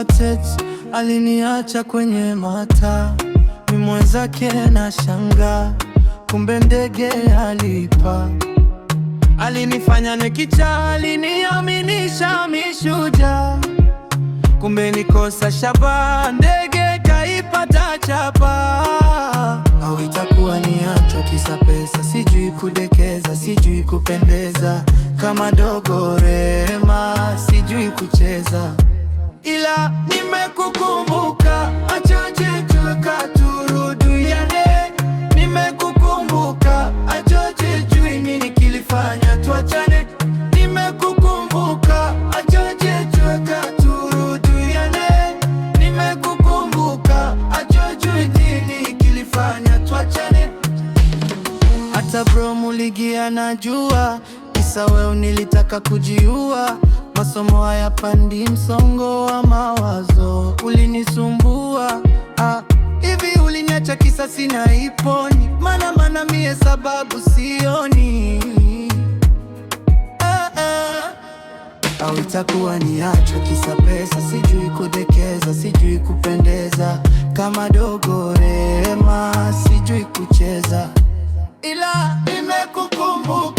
tete, aliniacha kwenye mata. Mimi mwenzake na shanga, kumbe ndege alipa. Alinifanya nikicha, aliniaminisha mishuja, kumbe nikosa shaba, ndege kaipata chapa. Au itakuwa niacha kisa pesa, sijui kudekeza, sijui kupendeza, kama dogo Rema sijui kucheza. Ila nimekukumbuka, acha chetuka turudiane. Nimekukumbuka, acha chejui nini kilifanya tuachane. Nimekukumbuka, acha chetuka turudiane. Nimekukumbuka, acha chejui nini kilifanya tuachane. Hata bro muligia najua, kisa wewe nilitaka kujiua. Masomo hayapandi, msongo wa mawazo ulinisumbua. Hivi uliniacha kisa sina iponi, maana mie sababu sioni. Au itakuwa niacha kisa pesa, sijui kudekeza, sijui kupendeza, kama dogo Rema sijui kucheza. Ila nimekukumbuka.